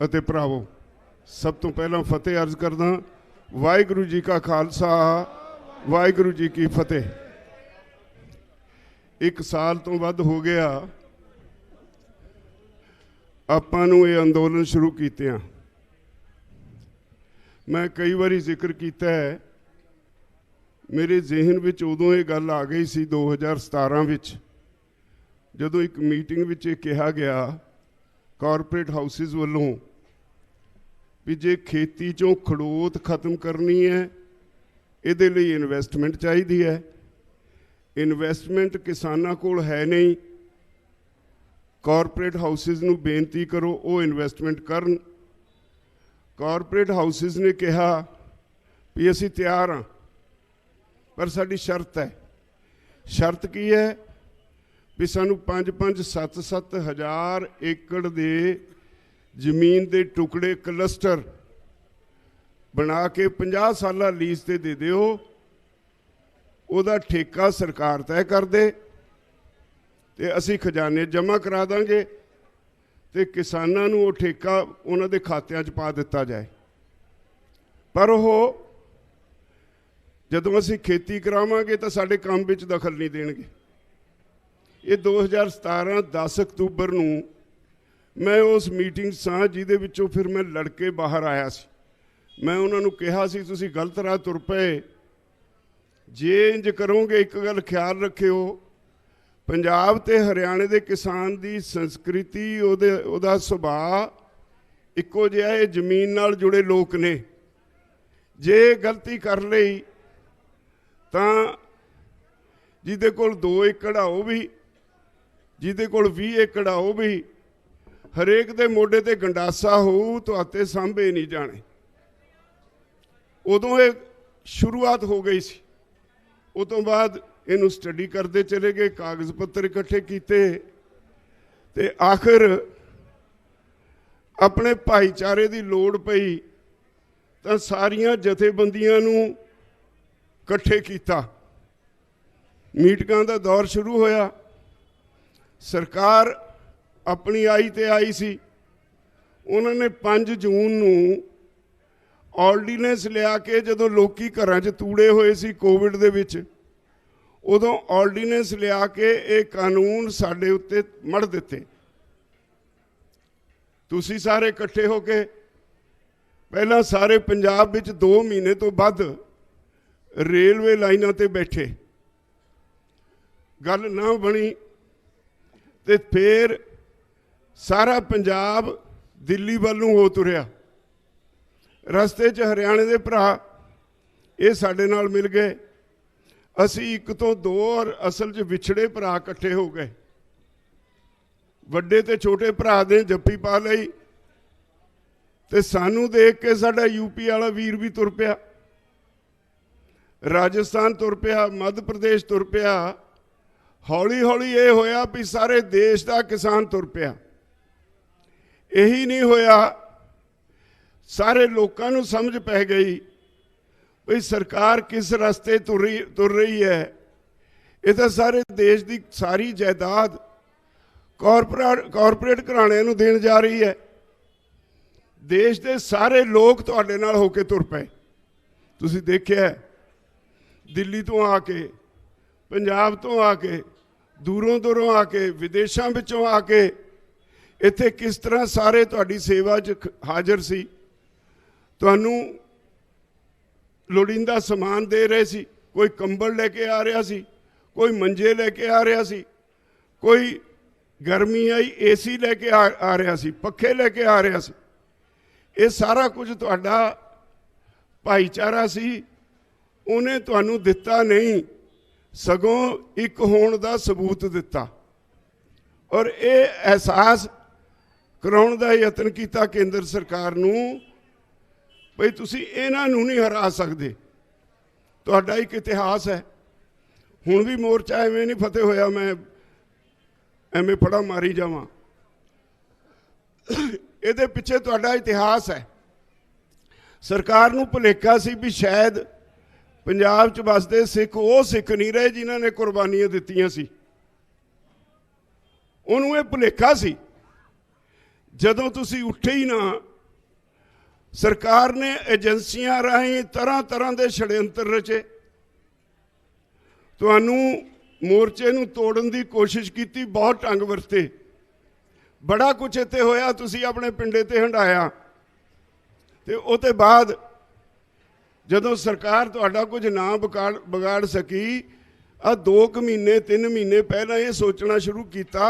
ਅਤੇ ਭਰਾਵੋ, ਸਭ ਤੋਂ ਪਹਿਲਾਂ ਫਤਿਹ ਅਰਜ਼ ਕਰਦਾ। ਵਾਹਿਗੁਰੂ ਜੀ ਕਾ ਖਾਲਸਾ, ਵਾਹਿਗੁਰੂ ਜੀ ਕੀ ਫਤਿਹ। 1 ਸਾਲ ਤੋਂ ਵੱਧ ਹੋ ਗਿਆ ਆਪਾਂ ਨੂੰ ਇਹ ਅੰਦੋਲਨ ਸ਼ੁਰੂ ਕੀਤਿਆਂ। मैं कई बारी जिक्र किया है, मेरे जहन विच उदों ये गल आ गई सी 2017 विच, जदों एक मीटिंग विच कहा गया कॉरपोरेट हाउसिस वालों भी जे खेती चों खड़ोत खत्म करनी है, इहदे लई इन्वेस्टमेंट चाहिदी है। इन्वेस्टमेंट किसानां कोल है नहीं, कॉरपोरेट हाउसिस नूं बेनती करो वो इन्वेस्टमेंट करन। कॉरपोरेट हाउसिस ने कहा भी असी तैयार हाँ, पर साडी शर्त है। शर्त की है भी सानू 5-7 हज़ार एकड़ दे जमीन दे टुकड़े क्लस्टर बना के 50 साल लीज ते दे दिओ, उहदा ठेका सरकार तय कर दे ते असी खजाने जमा करा देंगे ते किसानां नूं वो ठेका उन्हां दे खातियां च पा दिता जाए। पर वो जदों असीं खेती करावांगे तो साडे काम विच दखल नहीं देणगे। ये 2017 10 अक्तूबर नूं मैं उस मीटिंग सां जिहदे विचों फिर मैं लड़के बाहर आया सी। मैं उन्हां नूं कहा सी तुसीं गलत राह तुर पए, जे इंज करोगे एक गल ख्याल रखिओ, पंजाब ते हरियाणे दे किसान दी संस्कृति उहदा सुभाव इक्को जिहा है, जमीन नाल जुड़े लोग ने। जे गलती कर लई तां जिहदे कोल 2 एकड़ आ वो भी, जिहदे कोल 20 एकड़ आ वो भी, हरेक दे मोढे ते गंडासा होऊ तो हाथे सांभे नहीं जाने। उदों ये शुरुआत हो गई सी। उस तो बाद इनू स्टडी करते चले गए, कागज़ पत्तर इकट्ठे किए ते आखिर अपने भाईचारे की लोड़ पई तो सारिया जथेबंदियां नू इकट्ठे किया। मीटिंगां दा दौर शुरू होया। सरकार अपनी आई ते आई सी। उन्होंने 5 जून नू ऑर्डीनेंस लिया के जदों लोकी घरां च तूड़े होए सी कोविड दे विच, उदों ऑर्डीनेंस लिया के ये कानून साडे उत्ते मढ़ दिते। तुसी सारे इकट्ठे हो के पहला सारे पंजाब विच 2 महीने तो वध रेलवे लाइनां ते बैठे, गल ना बनी ते फिर सारा पंजाब दिल्ली वल्लों हो तुरिया। रस्ते च हरियाणे दे भरा ये साडे नाल मिल गए। असी 1 तो 2 और असल च विछड़े भरा इकट्ठे हो गए। वड्डे ते छोटे भरा ने जप्पी पा लई ते सानू देख के साडा यूपी वाला वीर भी तुर पिया, राजस्थान तुर पिया, मध्य प्रदेश तुर पिया। हौली हौली ये होया भी सारे देश का किसान तुर पिया। यही नहीं होया, सारे लोगों नू समझ पै गई भाई सरकार किस रास्ते तुर रही है। ये तो सारे देश की सारी जायदाद कॉरपोरेट घराणिਆਂ नू देण जा रही है। देश के सारे लोग तुहाडे नाल होके तुर पे। तुसीं देखिआ दिल्ली तो आके, पंजाब तो आके, दूरों दूरों आके, विदेशों विचों आके इत्थे किस तरह सारे तुहाडी सेवा च हाज़र सी। तुहानू लोड़ींदा समान दे रहे सी। कोई कंबल लेके आ रहा सी, कोई मंजे लेके आ रहा सी, कोई गर्मी आई एसी लेके आ रहा सी, पखे लेके आ रहा सी। ये सारा कुछ तुहाडा भाईचारा सी, उन्हें तुहानू दिता नहीं, सगों एक होण दा सबूत दिता। और ये एहसास कराउण दा यतन किया केंद्र सरकार नू भाई तुसी इन्हां नू नहीं हरा सकते। तुहाडा एक इतिहास है। हुण भी मोर्चा एवें नहीं फतेह होया मैं एवें फड़ा मारी जावां। इहदे पिछे तुहाडा इतिहास है। सरकार नू भुलेखा सी भी शायद पंजाब च बसदे सिख वो सिख नहीं रहे जिन्हां ने कुर्बानियां दित्तियां सी। उन्होंने भुलेखा सी। जदों तुसी उठे ही ना सरकार ने एजेंसियां राਹੀਂ तरह तरह के षड्यंत्र रचे, तुहानू मोर्चे नू तोड़न की कोशिश की, बहुत ढंग वरते, बड़ा कुछ इत्थे होया, तुसी अपने पिंडे ते हंडाया। ते उहते बाद जदों सरकार तुहाडा कुछ ना बिगाड़ सकी, आ 2 महीने 3 महीने पहला ये सोचना शुरू किया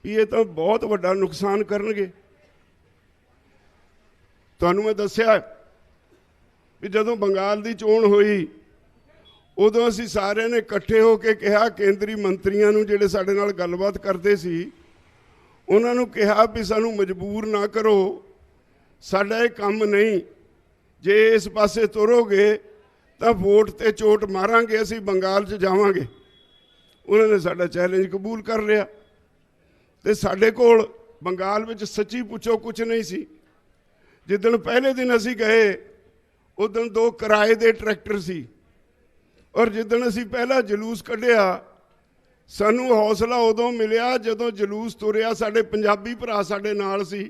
कि ये तो बहुत वड्डा नुकसान करनगे। तुहानू मैं दस्सिया कि जदों बंगाल की चोण हुई, उदों असीं सारे ने इकट्ठे होकर कहा, केंद्री मंत्रियों नूं जिहड़े साडे नाल गलबात करते सी, उन्हां नूं कहा भी सानूं मजबूर ना करो, साडा ये काम नहीं, जे इस पासे तुरोगे तो वोट ते चोट मारांगे, असीं बंगाल च जावांगे। उन्होंने साडा चैलेंज कबूल कर लिया। ते साडे कोल बंगाल विच सच्ची पुछो कुछ नहीं सी। जिदन पहले दिन असीं गए, उदन 2 किराए दे ट्रैक्टर सी, और जिदन असीं पहला जलूस कढ़िया, सानू हौसला उदों मिलिया जदों जलूस तुरिया, साडे पंजाबी भरा साडे नाल सी,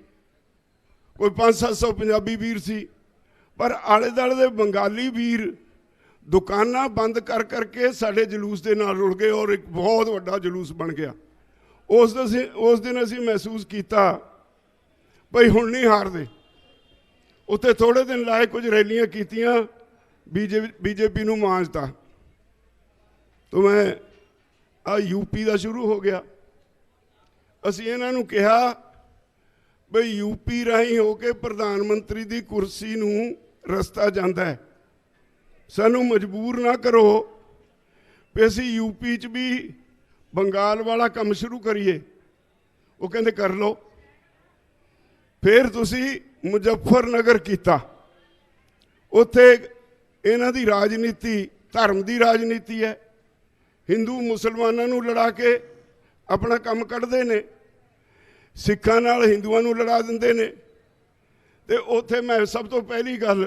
कोई 500-700 पंजाबी वीर सी, पर आले दुआले दे बंगाली वीर दुकानां बंद कर करके साडे जलूस दे नाल रुल गए, और एक बहुत वड्डा जलूस बन गया। उस दिन असीं महसूस किया भाई हुण नहीं हारदे। उत्थे थोड़े दिन लाए, कुछ रैलियां कीतियां, बीजेपी नूं मांजता। तो मैं आ यूपी का शुरू हो गया। असीं इन्हां नूं कहा बई यूपी राही होके प्रधानमंत्री की कुर्सी नूं रस्ता जांदा है, सानू मजबूर ना करो भी असीं यूपी च भी बंगाल वाला काम शुरू करिए। वो कहंदे कर लो। फिर तुसी मुजफ्फरनगर किया, उत्थे इन्हां दी राजनीति धर्म की राजनीति है, हिंदू मुसलमानों नूं लड़ा के अपना काम कढ़दे ने, सिखां नाल हिंदुआं नूं लड़ा दिंदे ने। ते उत्थे मैं सब तो पहली गल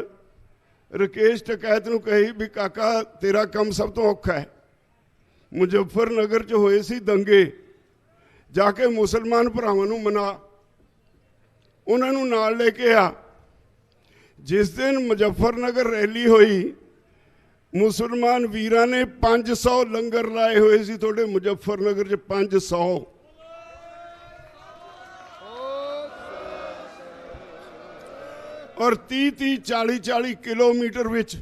राकेश टिकैत नूं कही भी काका तेरा काम सब तो औखा है। मुजफ्फरनगर च होए सी दंगे, जाके मुसलमान भरावां नूं मना, उन्हां नूं नाल लेके आ। जिस दिन मुजफ्फरनगर रैली हुई, मुसलमान वीरां ने 500 लंगर लाए हुए सी थोड़े मुजफ्फरनगर च, 500। और 30-30 40-40 किलोमीटर विच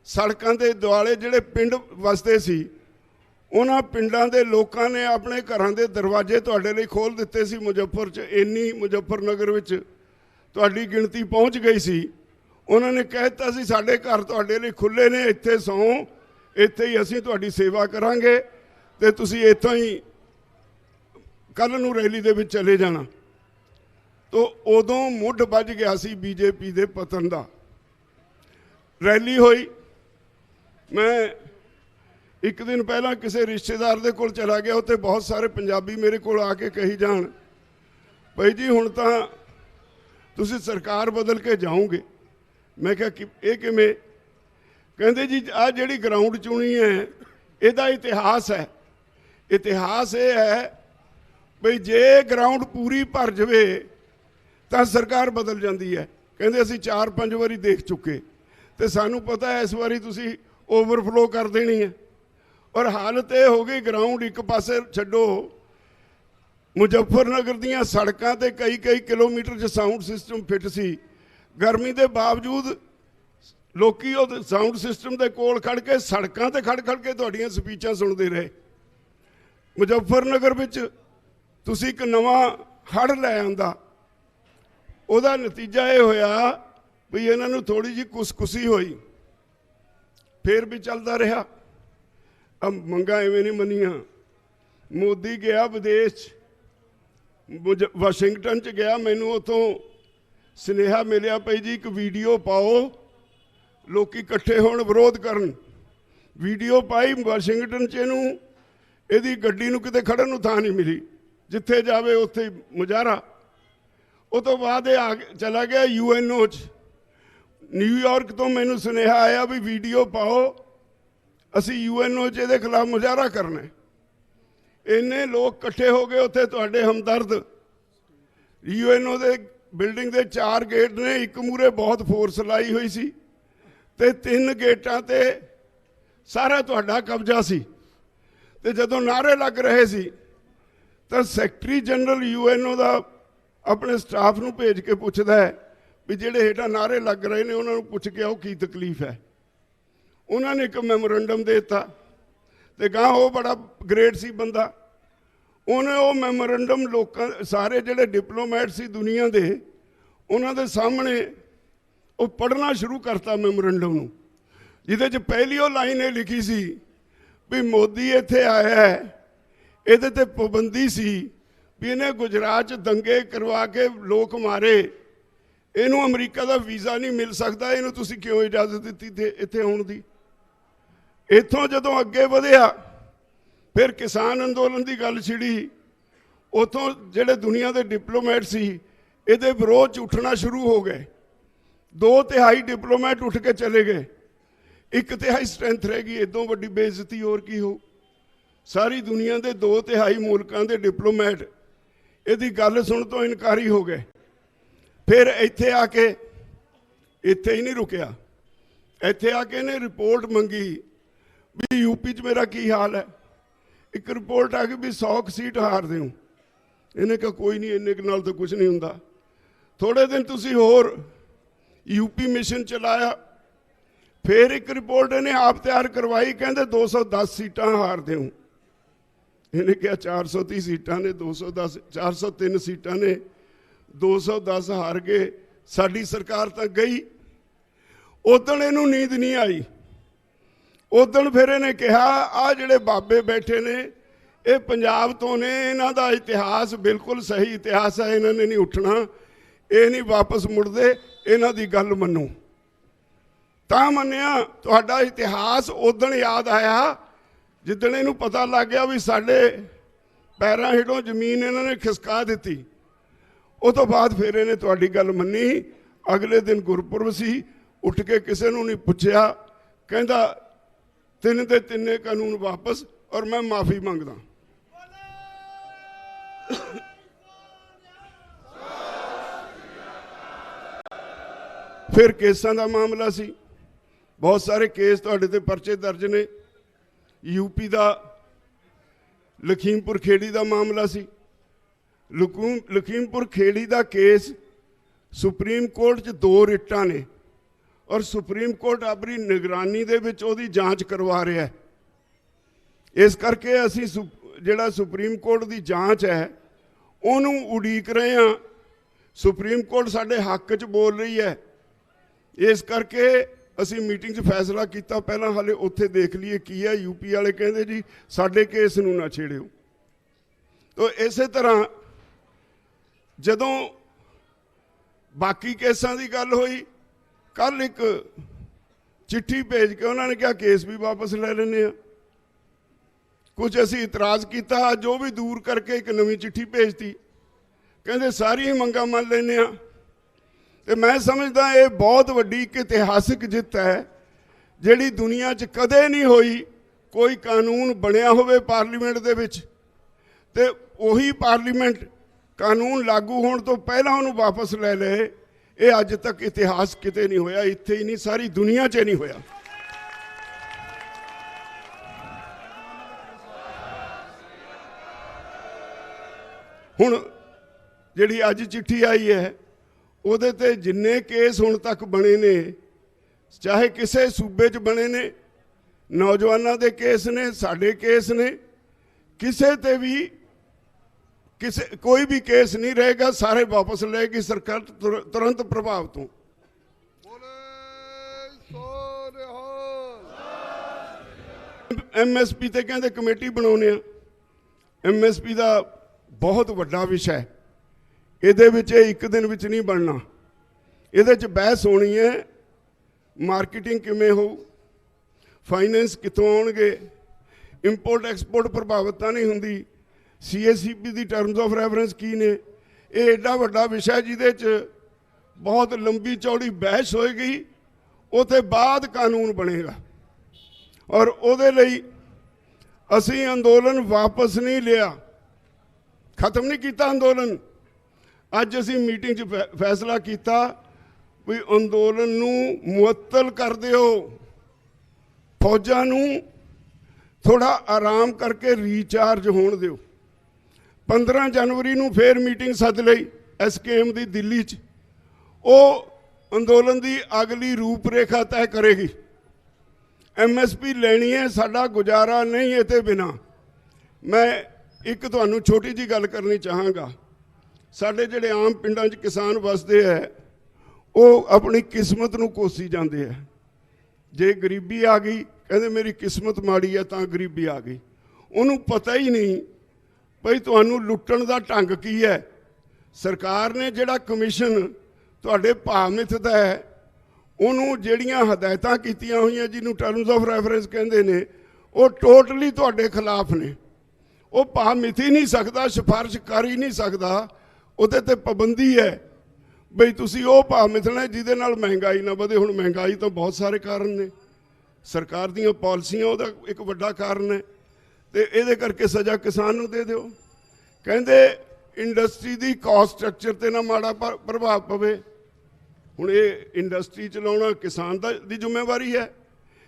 सड़कों के दुआले जिहड़े पिंड वसदे सी, उन्हां पिंडां दे लोकां ने अपने घरां दे दरवाजे तुहाडे लई खोल दित्ते सी। मुजफ्फर च इन्नी मुजफ्फरनगर विच तुहाडी गिणती पहुंच गई सी। उन्होंने कहता सी साडे घर तुहाडे लई खुले ने, इत्थे सौ, इत्थे ही असीं तुहाडी सेवा करांगे, ते तुसीं इत्थों ही कल नूं रैली दे विच चले जाना। तो उदों मुढ़ बज गया सी बीजेपी दे पतन दा। रैली हुई, मैं एक दिन पहला किसी रिश्तेदार दे कोल चला गया, उत्ते बहुत सारे पंजाबी मेरे कोल आके कही जान भाई जी हुण तां तुसीं सरकार बदल के जाओगे। मैं क्या कि ये किवें? कहंदे जी आ जिहड़ी ग्राउंड चुनी है इहदा इतिहास है। इतिहास ये है भाई जे ग्राउंड पूरी भर जाए तो सरकार बदल जाती है। कहंदे असीं 4-5 वारी देख चुके, तो सानू पता है इस बारी तुसीं ओवरफ्लो कर देनी है। और हालत ये हो गई, ग्राउंड एक पासे छड्डो, मुजफ्फरनगर दीयां सड़कां ते कई किलोमीटर च साउंड सिस्टम फिट सी, गर्मी के बावजूद लोकी उह साउंड सिस्टम के कोल खड़ के सड़कों ते खड़ के तुहाडीआं स्पीचां सुनते रहे। मुजफ्फरनगर विच तुसीं एक नवां हड़ लै आंदा, उहदा नतीजा ये होया भी इन्हां नूं थोड़ी जी कुसकुसी हुई, फिर भी चलता रहा। अब मंगा इवें नहीं मनिया। मोदी गया विदेश, वाशिंगटन च गया, मैनू उतों सुनेहा मिलिया भाई जी एक वीडियो पाओ, लोग इकट्ठे होण विरोध करन। वीडियो पाई वाशिंगटन च, इनू इहदी गड्डी नूं किते खड़न नूं थां नहीं मिली, जिथे जावे उत्थे मुजाहरा। उस तो बाद चला गया UNO च। न्यूयॉर्क तो मैनू सुनेहा आया भी वीडियो पाओ, असी UNO च इहदे खिलाफ मुजाहरा करना। इन्ने लोग इकट्ठे हो गए उत्थे, तुहाडे हमदर्द UNO दे बिल्डिंग के 4 गेट ने, एक मूहरे बहुत फोर्स लाई हुई सी ते 3 गेटां ते सारा तुहाडा कब्जा सी। ते जदों नारे लग रहे सी तो सैकटरी जनरल यूएनओ का अपने स्टाफ नूं भेज के पुछदा है भी जिहड़े हेठां नारे लग रहे ने उन्हां नूं पुछ के आओ की तकलीफ है। उन्होंने एक मैमोरेंडम देता ते गां वो बड़ा ग्रेट सी बंदा, उन्हें वो मैमोरेंडम लोकां सारे जिहड़े डिप्लोमैट सी दुनिया दे उन्हां दे सामने वो पढ़ना शुरू करता मैमोरेंडम नूं, जिहदे च पहली वो लाइन ये लिखी सी भी मोदी इत्थे आया है, इहदे ते पाबंदी सी भी इन्हें गुजरात च दंगे करवा के लोग मारे, इनू अमरीका का वीज़ा नहीं मिल सकता, इनू तुसीं क्यों इजाजत दी थे इत्थे आउण दी। इत्थों जदों अगे वधिया फिर किसान अंदोलन की गल छिड़ी, उतों जिहड़े दुनिया के डिप्लोमैट सी इहदे विरोध च उठना शुरू हो गए। 2/3 डिप्लोमैट उठ के चले गए, 1/3 स्ट्रेंथ रह गई। इदों वड्डी बेइज्जती होर की हो। सारी दुनिया के 2/3 मुल्कां दे डिप्लोमैट इहदी गल सुण तो इनकारी हो गए। फिर इत्थे आके इत्थे ही नहीं रुकिया, इत्थे आके ने रिपोर्ट मंगी भी यूपी च मेरा की हाल है। एक रिपोर्ट आ गई भी 100 सीट हार दे। इन्हें कहा कोई नहीं, इन्ने नाल तो कुछ नहीं हुंदा। थोड़े दिन तुसी होर यूपी मिशन चलाया, फिर एक रिपोर्ट इन्हें आप तैयार करवाई, कहते 210 सीटां हार दे। इन्हें कहा 430 सीटां ने, 210 403 सीटां ने, 210 हार गए, साडी सरकार तो गई। उदण इनू नींद नहीं आई। उदण फिर इन्हें कहा आ जिहड़े बाबे बैठे ने ये पंजाब तो ने, इन्हां दा इतिहास बिल्कुल सही इतिहास है, इन्होंने नहीं उठना, ये नहीं वापस मुड़दे, इन्हां दी गल मन्नो। तां मन्निया। तुहाडा इतिहास उदण याद आया जिदण इनू पता लग गया भी साडे पैरां हेठों जमीन इन्होंने खिसका दी। उस तो बाद फिर इन्हें तुहाडी गल मन्नी। अगले दिन गुरपुरब सी, उठ के किसी नूं नहीं पुछया, कहंदा 3 दे 3 कानून वापस और मैं माफ़ी मंगदा। फिर केसां दा मामला सी, बहुत सारे केस तुहाडे ते परचे दर्ज ने। यूपी का लखीमपुर खेड़ी का मामला सी। लखीमपुर खेड़ी का केस सुप्रीम कोर्ट च 2 रिटां ने और सुप्रीम कोर्ट अपनी निगरानी दे विच ओहदी जांच करवा रहा है। इस करके असीं जिहड़ा सुप्रीम कोर्ट की जांच है उहनूं उड़ीक रहे हैं। सुप्रीम कोर्ट साडे हक च बोल रही है, इस करके असीं मीटिंग च फैसला किया पहलां हाले उत्थे देख लीए की है। यूपी वाले कहंदे जी साडे केस नूं ना छेड़िओ। तो इस तरह जदों बाकी केसां की गल हुई, कल एक चिट्ठी भेज के उन्होंने कहा केस भी वापस ले लेने। कुछ असी इतराज़ किया, जो भी दूर करके एक नवी चिट्ठी भेजती, कहते सारी ही मंगां मान लेने। तो मैं समझदा ये बहुत वड्डी एक इतिहासिक जित है जिहड़ी दुनिया च कदे नहीं हुई। कोई कानून बनया होवे पार्लीमेंट दे विच ते उही पार्लीमेंट कानून लागू होने तो पहला उन्होंने वापस ले ले। ये अज तक इतिहास किते नहीं होया, इत्थे ही नहीं सारी दुनिया च नहीं होया। हुण जिहड़ी अज चिट्ठी आई है उहदे ते जिन्ने केस हुण तक बने ने, चाहे किसी सूबे च बने ने, नौजवानों के केस ने, साडे केस ने, किसी ते भी कोई भी केस नहीं रहेगा, सारे वापस लेगी सरकार तुरंत प्रभाव तो। MSP ते कहते कमेटी बनाने। MSP का बहुत वड्डा विषय, ये एक दिन विच नहीं बनना। ये बहस होनी है मार्केटिंग किमें हो, फाइनेंस कितों आउणगे, इंपोर्ट एक्सपोर्ट प्रभावित नहीं होंगी, CACP की टर्म्स ऑफ रेफरेंस की ने। ये एडा वड्डा विषय जिहदे च बहुत लंबी चौड़ी बहस होएगी, उते बाद कानून बनेगा। और उहदे लई असीं अंदोलन वापस नहीं लिया, खत्म नहीं किया अंदोलन। ਅੱਜ ਅਸੀਂ ਮੀਟਿੰਗ 'ਚ ਫੈਸਲਾ ਕੀਤਾ ਵੀ ਅੰਦੋਲਨ ਨੂੰ ਮੁਅੱਤਲ ਕਰ ਦਿਓ, ਫੌਜਾਂ ਨੂੰ ਥੋੜਾ ਆਰਾਮ ਕਰਕੇ ਰੀਚਾਰਜ ਹੋਣ ਦਿਓ। 15 ਜਨਵਰੀ ਨੂੰ ਫੇਰ ਮੀਟਿੰਗ ਸੱਦ ਲਈ SKM ਦੀ ਦਿੱਲੀ 'ਚ। ਉਹ ਅੰਦੋਲਨ ਦੀ ਅਗਲੀ ਰੂਪਰੇਖਾ ਤੈਅ ਕਰੇਗੀ। MSP ਲੈਣੀ ਹੈ, ਸਾਡਾ ਗੁਜ਼ਾਰਾ ਨਹੀਂ ਇਹਦੇ ਬਿਨਾ। ਮੈਂ ਇੱਕ ਤੁਹਾਨੂੰ ਛੋਟੀ ਜੀ ਗੱਲ ਕਰਨੀ ਚਾਹਾਂਗਾ। ਸਾਡੇ ਜਿਹੜੇ ਆਮ ਪਿੰਡਾਂ 'ਚ ਕਿਸਾਨ ਵਸਦੇ ਹੈ, ਉਹ ਆਪਣੀ ਕਿਸਮਤ ਨੂੰ ਕੋਸੀ ਜਾਂਦੇ ਹੈ। ਜੇ ਗਰੀਬੀ ਆ ਗਈ, ਕਹਿੰਦੇ ਮੇਰੀ ਕਿਸਮਤ ਮਾੜੀ ਹੈ ਤਾਂ ਗਰੀਬੀ ਆ ਗਈ। ਉਹਨੂੰ ਪਤਾ ਹੀ ਨਹੀਂ ਭਈ ਤੁਹਾਨੂੰ ਲੁੱਟਣ ਦਾ ਢੰਗ ਕੀ ਹੈ। ਸਰਕਾਰ ਨੇ ਜਿਹੜਾ ਕਮਿਸ਼ਨ ਤੁਹਾਡੇ ਭਾਅ ਮਿੱਥਦਾ ਹੈ, ਉਹਨੂੰ ਜਿਹੜੀਆਂ ਹਦਾਇਤਾਂ ਕੀਤੀਆਂ ਹੋਈਆਂ ਜਿਹਨੂੰ ਟਰਮਸ ਆਫ ਰੈਫਰੈਂਸ ਕਹਿੰਦੇ ਨੇ, ਉਹ ਟੋਟਲੀ ਤੁਹਾਡੇ ਖਿਲਾਫ ਨੇ। ਉਹ ਭਾਅ ਮਿਥ ਹੀ ਨਹੀਂ ਸਕਦਾ, ਸਿਫਾਰਿਸ਼ ਕਰ ਹੀ ਨਹੀਂ ਸਕਦਾ। ਉਹਦੇ ਤੇ ਪਾਬੰਦੀ ਹੈ ਬਈ ਤੁਸੀਂ ਉਹ ਭਾਅ ਮਿਥਣਾ ਜਿਹਦੇ ਨਾਲ ਮਹਿੰਗਾਈ ਨਾ ਵਧੇ। ਹੁਣ ਮਹਿੰਗਾਈ ਤਾਂ ਬਹੁਤ ਸਾਰੇ ਕਾਰਨ ਨੇ, ਸਰਕਾਰ ਦੀਆਂ ਪਾਲਿਸੀਆਂ ਉਹਦਾ ਇੱਕ ਵੱਡਾ ਕਾਰਨ ਹੈ। ਤੇ ਇਹਦੇ ਕਰਕੇ ਸਜ਼ਾ ਕਿਸਾਨ ਨੂੰ ਦੇ ਦਿਓ। ਕਹਿੰਦੇ ਇੰਡਸਟਰੀ ਦੀ ਕਾਸਟ ਸਟਰਕਚਰ ਤੇ ਨਾ ਮਾੜਾ ਪ੍ਰਭਾਵ ਪਵੇ। ਹੁਣ ਇਹ ਇੰਡਸਟਰੀ ਚਲਾਉਣਾ ਕਿਸਾਨ ਦੀ ਜ਼ਿੰਮੇਵਾਰੀ ਹੈ।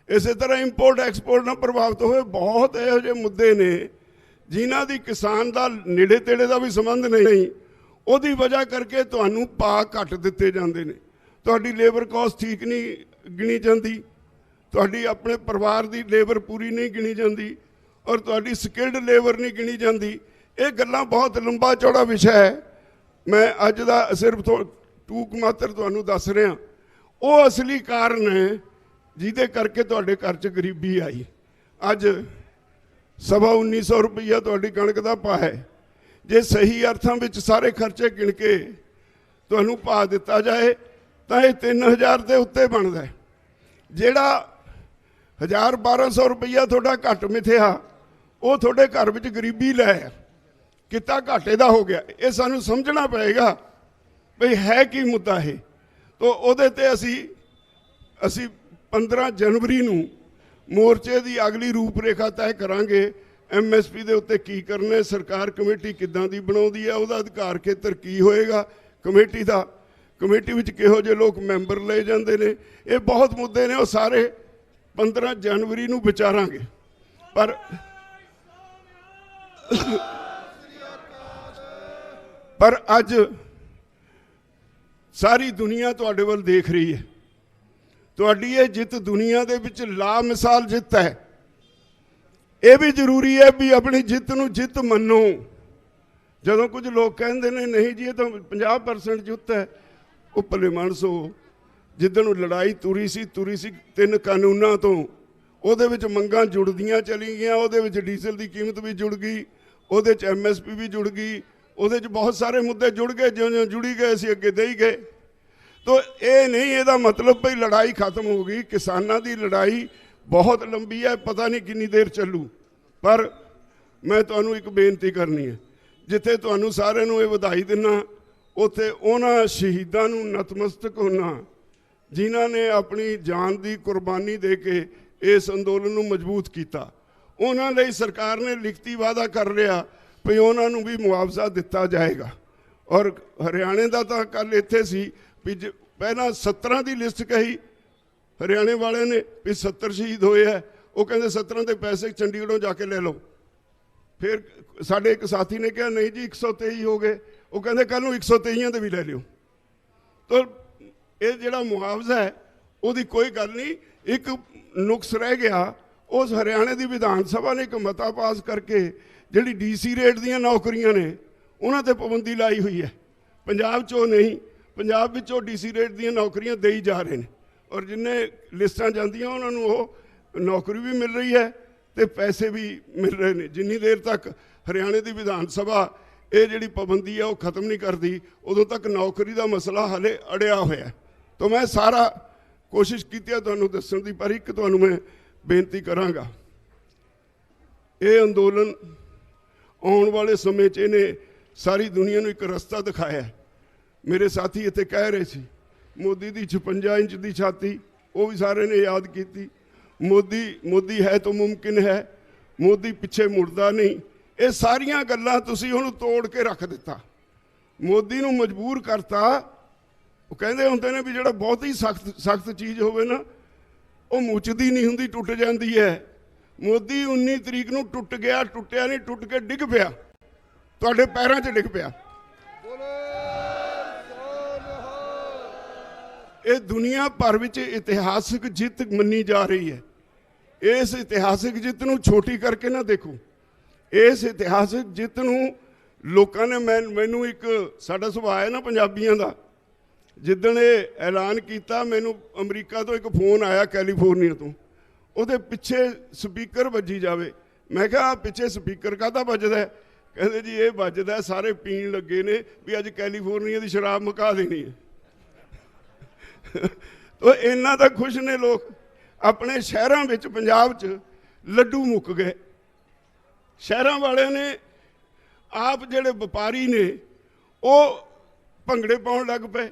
ਇਸੇ ਤਰ੍ਹਾਂ ਇੰਪੋਰਟ ਐਕਸਪੋਰਟ ਨਾਲ ਪ੍ਰਭਾਵਿਤ ਹੋਏ। ਬਹੁਤ ਇਹੋ ਜਿਹੇ ਮੁੱਦੇ ਨੇ ਜਿਨ੍ਹਾਂ ਦੀ ਕਿਸਾਨ ਦਾ ਨੇੜੇ ਤੇੜੇ ਦਾ ਵੀ ਸੰਬੰਧ ਨਹੀਂ, ਉਹਦੀ ਵਜ੍ਹਾ ਕਰਕੇ ਤੁਹਾਨੂੰ ਭਾਅ ਘੱਟ ਦਿੱਤੇ ਜਾਂਦੇ ਨੇ। ਤੁਹਾਡੀ ਲੇਬਰ ਕਾਸਟ ਠੀਕ ਨਹੀਂ ਗਿਣੀ ਜਾਂਦੀ, ਤੁਹਾਡੀ ਆਪਣੇ ਪਰਿਵਾਰ ਦੀ ਲੇਬਰ ਪੂਰੀ ਨਹੀਂ ਗਿਣੀ ਜਾਂਦੀ, ਔਰ ਤੁਹਾਡੀ ਸਕਿਲਡ ਲੇਬਰ ਨਹੀਂ ਗਿਣੀ ਜਾਂਦੀ। ਇਹ ਗੱਲਾਂ ਬਹੁਤ ਲੰਬਾ ਚੌੜਾ ਵਿਸ਼ਾ ਹੈ। ਮੈਂ ਅੱਜ ਦਾ ਸਿਰਫ ਟੂਕ ਮਾਤਰ ਤੁਹਾਨੂੰ ਦੱਸ ਰਿਹਾ। ਉਹ ਅਸਲੀ ਕਾਰਨ ਹੈ ਜਿਹਦੇ ਕਰਕੇ ਤੁਹਾਡੇ ਘਰ 'ਚ ਗਰੀਬੀ ਆਈ। ਅੱਜ 1900 ਰੁਪਈਆ ਤੁਹਾਡੀ ਕਣਕ ਦਾ ਭਾਅ ਹੈ। ਜੇ ਸਹੀ ਅਰਥਾਂ ਵਿੱਚ ਸਾਰੇ ਖਰਚੇ ਗਿਣ ਕੇ ਤੁਹਾਨੂੰ ਭਾਅ ਦਿੱਤਾ ਜਾਏ ਤਾਂ ਇਹ 3000 ਦੇ ਉੱਤੇ ਬਣਦਾ। ਜਿਹੜਾ 1000-1200 ਰੁਪਈਆ ਤੁਹਾਡਾ ਘੱਟ ਮਿਥਿਆ, ਉਹ ਤੁਹਾਡੇ ਘਰ ਵਿੱਚ ਗਰੀਬੀ ਲੈ ਆ, ਕਿੱਤਾ ਘਾਟੇ ਦਾ ਹੋ ਗਿਆ। ਇਹ ਸਾਨੂੰ ਸਮਝਣਾ ਪਏਗਾ ਭਈ ਹੈ ਕੀ ਮੁੱਦਾ ਇਹ। ਤੋ ਉਹਦੇ ਤੇ ਅਸੀਂ 15 ਜਨਵਰੀ ਨੂੰ ਮੋਰਚੇ ਦੀ ਅਗਲੀ ਰੂਪਰੇਖਾ ਤੈਅ ਕਰਾਂਗੇ। MSP ਦੇ ਉੱਤੇ ਕੀ ਕਰਨਾ, ਸਰਕਾਰ ਕਮੇਟੀ ਕਿੱਦਾਂ ਦੀ ਬਣਾਉਂਦੀ ਹੈ, ਉਹਦਾ ਅਧਿਕਾਰ ਖੇਤਰ ਕੀ ਹੋਏਗਾ ਕਮੇਟੀ ਦਾ, ਕਮੇਟੀ ਵਿੱਚ ਕਿਹੋ ਜਿਹੇ ਲੋਕ ਮੈਂਬਰ ਲਏ ਜਾਂਦੇ ਨੇ। ਇਹ ਬਹੁਤ ਮੁੱਦੇ ਨੇ, ਉਹ ਸਾਰੇ 15 ਜਨਵਰੀ ਨੂੰ ਵਿਚਾਰਾਂਗੇ। ਪਰ ਅੱਜ ਸਾਰੀ ਦੁਨੀਆ ਤੁਹਾਡੇ ਵੱਲ ਦੇਖ ਰਹੀ ਹੈ। ਤੁਹਾਡੀ ਇਹ ਜਿੱਤ ਦੁਨੀਆ ਦੇ ਵਿੱਚ ਲਾਮਿਸਾਲ ਜਿੱਤ ਹੈ। ਇਹ ਵੀ ਜ਼ਰੂਰੀ ਹੈ ਵੀ ਆਪਣੀ ਜਿੱਤ ਨੂੰ ਜਿੱਤ ਮੰਨੋ। ਜਦੋਂ ਕੁਝ ਲੋਕ ਕਹਿੰਦੇ ਨੇ ਨਹੀਂ ਜੀ ਇਹ ਤਾਂ 50% ਜਿੱਤ ਹੈ, ਉਹ ਭਲੇ ਮਾਨਸੋ, ਜਿੱਦਣ ਨੂੰ ਲੜਾਈ ਤੁਰੀ ਸੀ 3 ਕਾਨੂੰਨਾਂ ਤੋਂ, ਉਹਦੇ ਵਿੱਚ ਮੰਗਾਂ ਜੁੜਦੀਆਂ ਚਲੀ ਗਈਆਂ। ਉਹਦੇ ਵਿੱਚ ਡੀਜ਼ਲ ਦੀ ਕੀਮਤ ਵੀ ਜੁੜ ਗਈ, ਉਹਦੇ 'ਚ MSP ਵੀ ਜੁੜ ਗਈ, ਉਹਦੇ 'ਚ ਬਹੁਤ ਸਾਰੇ ਮੁੱਦੇ ਜੁੜ ਗਏ। ਜਿਉਂ-ਜਿਉਂ ਜੁੜੀ ਗਏ ਅਸੀਂ ਅੱਗੇ ਦੇ ਹੀ ਗਏ। ਤੋ ਇਹ ਨਹੀਂ ਇਹਦਾ ਮਤਲਬ ਭਈ ਲੜਾਈ ਖਤਮ ਹੋ ਗਈ। ਕਿਸਾਨਾਂ ਦੀ ਲੜਾਈ ਬਹੁਤ ਲੰਬੀ ਹੈ, ਪਤਾ ਨਹੀਂ ਕਿੰਨੀ ਦੇਰ ਚੱਲੂ। ਪਰ ਮੈਂ ਤੁਹਾਨੂੰ ਇੱਕ ਬੇਨਤੀ ਕਰਨੀ ਹੈ, ਜਿੱਥੇ ਤੁਹਾਨੂੰ ਸਾਰਿਆਂ ਨੂੰ ਇਹ ਵਧਾਈ ਦਿੰਦਾ, ਉੱਥੇ ਉਹਨਾਂ ਸ਼ਹੀਦਾਂ ਨੂੰ ਨਤਮਸਤਕ ਹੋਣਾ ਜਿਨ੍ਹਾਂ ਨੇ ਆਪਣੀ ਜਾਨ ਦੀ ਕੁਰਬਾਨੀ ਦੇ ਕੇ ਇਸ ਅੰਦੋਲਨ ਨੂੰ ਮਜ਼ਬੂਤ ਕੀਤਾ। ਉਹਨਾਂ ਲਈ ਸਰਕਾਰ ਨੇ ਲਿਖਤੀ ਵਾਅਦਾ ਕਰ ਲਿਆ ਵੀ ਉਹਨਾਂ ਨੂੰ ਵੀ ਮੁਆਵਜ਼ਾ ਦਿੱਤਾ ਜਾਏਗਾ। ਔਰ ਹਰਿਆਣੇ ਦਾ ਤਾਂ ਕੱਲ ਇੱਥੇ ਸੀ ਵੀ ਪਹਿਲਾਂ 17 ਦੀ ਲਿਸਟ ਕਹੀ ਹਰਿਆਣੇ ਵਾਲੇ ਨੇ ਵੀ 70 ਸ਼ਹੀਦ ਹੋਏ ਹੈ। ਉਹ ਕਹਿੰਦੇ 17 ਦੇ ਪੈਸੇ ਚੰਡੀਗੜ੍ਹੋਂ ਜਾ ਕੇ ਲੈ ਲਓ। ਫਿਰ ਸਾਡੇ ਇੱਕ ਸਾਥੀ ਨੇ ਕਿਹਾ ਨਹੀਂ ਜੀ 123 ਹੋ ਗਏ। ਉਹ ਕਹਿੰਦੇ ਕੱਲ ਨੂੰ 123 ਦੇ ਵੀ ਲੈ ਲਿਓ। ਤਾਂ ਇਹ ਜਿਹੜਾ ਮੁਆਵਜ਼ਾ ਹੈ ਉਹਦੀ ਕੋਈ ਗੱਲ ਨਹੀਂ। ਇੱਕ ਨੁਕਸ ਰਹਿ ਗਿਆ। ਉਸ ਹਰਿਆਣੇ ਦੀ ਵਿਧਾਨ ਸਭਾ ਨੇ ਇੱਕ ਮਤਾ ਪਾਸ ਕਰਕੇ ਜਿਹੜੀ DC ਰੇਟ ਦੀਆਂ ਨੌਕਰੀਆਂ ਨੇ ਉਹਨਾਂ ਤੇ ਪਾਬੰਦੀ ਲਾਈ ਹੋਈ ਹੈ। ਪੰਜਾਬ 'ਚੋਂ ਨਹੀਂ, ਪੰਜਾਬ ਵਿੱਚੋਂ DC ਰੇਟ ਦੀਆਂ ਨੌਕਰੀਆਂ ਦੇਈ ਜਾ ਰਹੇ ਨੇ। ਔਰ ਜਿੰਨੇ ਲਿਸਟਾਂ ਜਾਂਦੀਆਂ ਉਹਨਾਂ ਨੂੰ ਉਹ ਨੌਕਰੀ ਵੀ ਮਿਲ ਰਹੀ ਹੈ ਤੇ ਪੈਸੇ ਵੀ ਮਿਲ ਰਹੇ ਨੇ। ਜਿੰਨੀ ਦੇਰ ਤੱਕ ਹਰਿਆਣੇ ਦੀ ਵਿਧਾਨ ਸਭਾ ਇਹ ਜਿਹੜੀ ਪਾਬੰਦੀ ਹੈ ਉਹ ਖਤਮ ਨਹੀਂ ਕਰਦੀ, ਉਦੋਂ ਤੱਕ ਨੌਕਰੀ ਦਾ ਮਸਲਾ ਹਾਲੇ ਅੜਿਆ ਹੋਇਆ। ਤਾਂ ਮੈਂ ਸਾਰਾ ਕੋਸ਼ਿਸ਼ ਕੀਤੀ ਹੈ ਤੁਹਾਨੂੰ ਦੱਸਣ ਦੀ, ਪਰ ਇੱਕ ਤੁਹਾਨੂੰ ਮੈਂ ਬੇਨਤੀ ਕਰਾਂਗਾ। ਇਹ ਅੰਦੋਲਨ ਆਉਣ ਵਾਲੇ ਸਮੇਂ 'ਚ ਇਹਨੇ ਸਾਰੀ ਦੁਨੀਆ ਨੂੰ ਇੱਕ ਰਸਤਾ ਦਿਖਾਇਆ। ਮੇਰੇ ਸਾਥੀ ਇੱਥੇ ਕਹਿ ਰਹੇ ਸੀ ਮੋਦੀ ਦੀ 56 ਇੰਚ ਦੀ ਛਾਤੀ, ਉਹ ਵੀ ਸਾਰੇ ਨੇ ਯਾਦ ਕੀਤੀ। ਮੋਦੀ ਹੈ ਤਾਂ ਮੁਮਕਿਨ ਹੈ, ਮੋਦੀ ਪਿੱਛੇ ਮੁੜਦਾ ਨਹੀਂ। ਇਹ ਸਾਰੀਆਂ ਗੱਲਾਂ ਤੁਸੀਂ ਉਹਨੂੰ ਤੋੜ ਕੇ ਰੱਖ ਦਿੱਤਾ। ਮੋਦੀ ਨੂੰ ਮਜਬੂਰ ਕਰਤਾ। ਉਹ ਕਹਿੰਦੇ ਹੁੰਦੇ ਨੇ ਵੀ ਜਿਹੜਾ ਬਹੁਤ ਹੀ ਸਖਤ ਚੀਜ਼ ਹੋਵੇ ਨਾ ਉਹ ਮੁੱਚਦੀ ਨਹੀਂ ਹੁੰਦੀ, ਟੁੱਟ ਜਾਂਦੀ ਹੈ। ਮੋਦੀ 19 ਤਰੀਕ ਨੂੰ ਟੁੱਟ ਗਿਆ, ਟੁੱਟਿਆ ਨਹੀਂ, ਟੁੱਟ ਕੇ ਡਿੱਗ ਪਿਆ, ਤੁਹਾਡੇ ਪੈਰਾਂ 'ਚ ਡਿੱਗ ਪਿਆ। ਇਹ ਦੁਨੀਆ ਭਰ ਵਿੱਚ ਇਤਿਹਾਸਿਕ ਜਿੱਤ ਮੰਨੀ ਜਾ ਰਹੀ ਹੈ। ਇਸ ਇਤਿਹਾਸਿਕ ਜਿੱਤ ਨੂੰ ਛੋਟੀ ਕਰਕੇ ਨਾ ਦੇਖੋ। ਇਸ ਇਤਿਹਾਸਿਕ ਜਿੱਤ ਨੂੰ ਲੋਕਾਂ ਨੇ ਮੈਨੂੰ ਇੱਕ ਸਾਡਾ ਸੁਭਾਅ ਹੈ ਨਾ ਪੰਜਾਬੀਆਂ ਦਾ, ਜਿੱਦਣ ਇਹ ਐਲਾਨ ਕੀਤਾ ਮੈਨੂੰ ਅਮਰੀਕਾ ਤੋਂ ਇੱਕ ਫੋਨ ਆਇਆ, ਕੈਲੀਫੋਰਨੀਆ ਤੋਂ। ਉਹਦੇ ਪਿੱਛੇ ਸਪੀਕਰ ਵੱਜੀ ਜਾਵੇ। ਮੈਂ ਕਿਹਾ ਪਿੱਛੇ ਸਪੀਕਰ ਕਾਹਦਾ ਵੱਜਦਾ? ਕਹਿੰਦੇ ਜੀ ਇਹ ਵੱਜਦਾ ਸਾਰੇ ਪੀਣ ਲੱਗੇ ਨੇ ਵੀ ਅੱਜ ਕੈਲੀਫੋਰਨੀਆ ਦੀ ਸ਼ਰਾਬ ਮੁਕਾ ਦੇਣੀ ਹੈ। ਤੋ ਇਹਨਾਂ ਦਾ ਖੁਸ਼ ਨੇ ਲੋਕ। ਆਪਣੇ ਸ਼ਹਿਰਾਂ ਵਿੱਚ ਪੰਜਾਬ 'ਚ ਲੱਡੂ ਮੁੱਕ ਗਏ। ਸ਼ਹਿਰਾਂ ਵਾਲਿਆਂ ਨੇ ਆਪ ਜਿਹੜੇ ਵਪਾਰੀ ਨੇ ਉਹ ਭੰਗੜੇ ਪਾਉਣ ਲੱਗ ਪਏ।